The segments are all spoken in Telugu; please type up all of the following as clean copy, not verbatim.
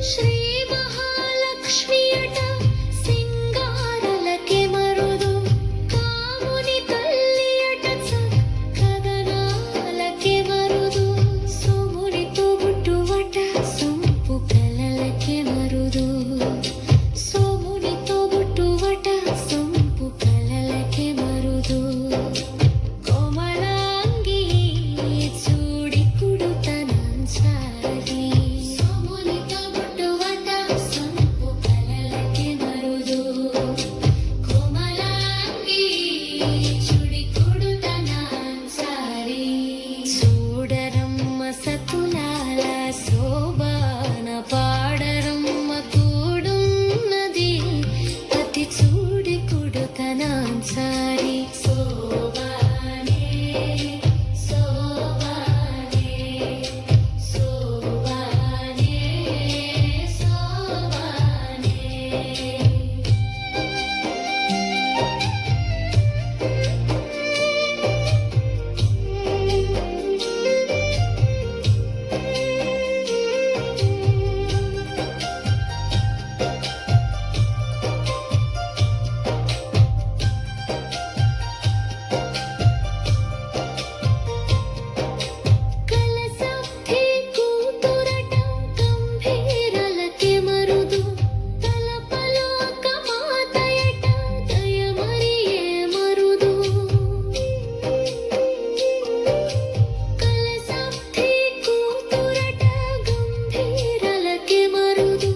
శ్రీ మహాలక్ష్మి అట సింగారలకే మరుదు కాముని తల్లి అట కదనాలకే మరుదు సోమునితో బుట్టువట సొంపు కలలకే మరుదు సోమునితో బుట్టువట సొంపు కలలకే మరుదు కోమలాంగి చూడి కుడుతనంచారి సోమునితో బుట్టువట సొంపు కలలకే మరుదు కోమలాంగి చూడి కుడుతనంచారి చూడరమ్మ సతులాల శోభాన పాడరమ్మ కూడున్నది అతి చూడి కుడుతనంచారి శోభానే శోభానే శోభానే శోభానే కలసబ్ధి కూతురట గంభీరలకే మరుదు తలపలోక మాతయట దయమరియే మరుదు కలసబ్ధి కూతురట గంభీరలకే మరుదు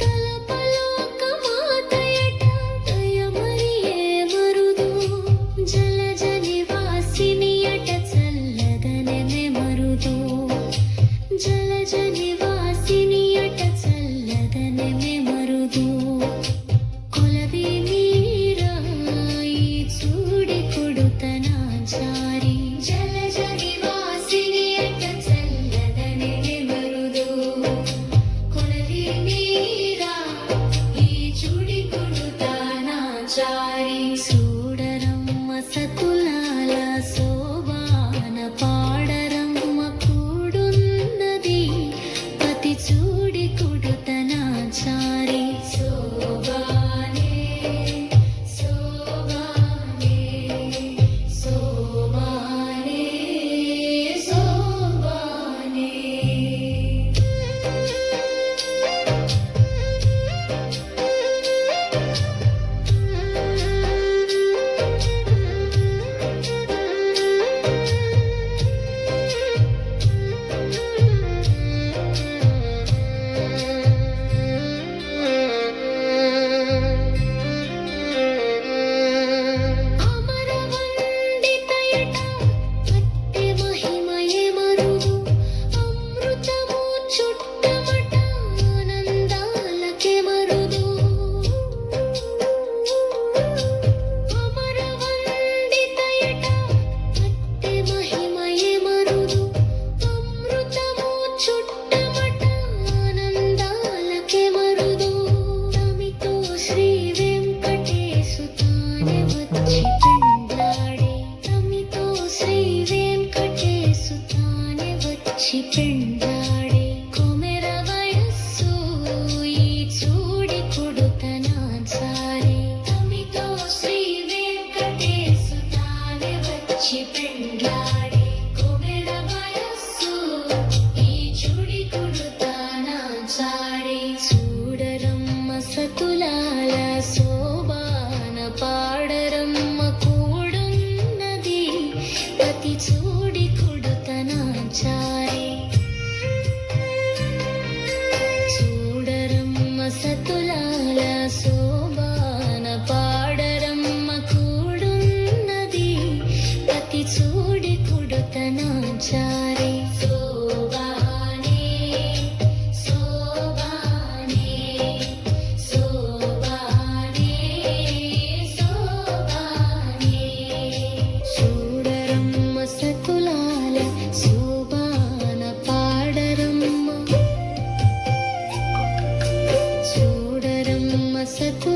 తలపలోక మాతయట దయమరియే మరుదు జలజ నివాసిని అట చల్లదనమే మరుదు జలజ నివాసిని అట చల్లదనమే మరుదు కొలవి మీరాయి చూడి కుడుతనాచారి జలజ నివాసిని అట చల్లదనమే మరుదు కొలవి మీరాయి చూడి కుడుతనాచారి చూడరమ్మ సతులాల శోభాన పాడరమ్మ కూడున్నది పతి చూడి కుడుతనాచారి శోభానే శోభానే శోభానే శోభానే అమరవండితయట అట్టి మహిమయే మరుదు అమృతము చుట్టమట ఆనందాలకే మరుదు అమరవండితయట అట్టి మహిమయే మరుదు అమృతము చుట్టమట ఆనందాలకే మరుదు తమితో శ్రీ వెంకటేశు తానే వచ్చి పెండ్లాడే తమితో శ్రీ వెంకటేశు తానే వచ్చి పెండ్లాడే కొమెర వయస్సు ఈ చూడి కుడుతనాచారి తమితో శ్రీ వెంకటేశు తానే వచ్చి పెండ్లాడే కొమెర వయస్సు ఈ చూడి కుడుతనాచారి చూడరమ్మ సతులాల శోభాన పాడరమ్మ కూడున్నది పతి చూడి కుడుతనాచారి చూడరమ్మ సతులాల శోభాన పాడరమ్మ కూడున్నది పతి చూడి కుడుతనాచారి శోభానే శోభానే శోభానే శోభానే చూడరమ్మ సతులాల శోభాన పాడరమ్మ చూడరమ్మ సతు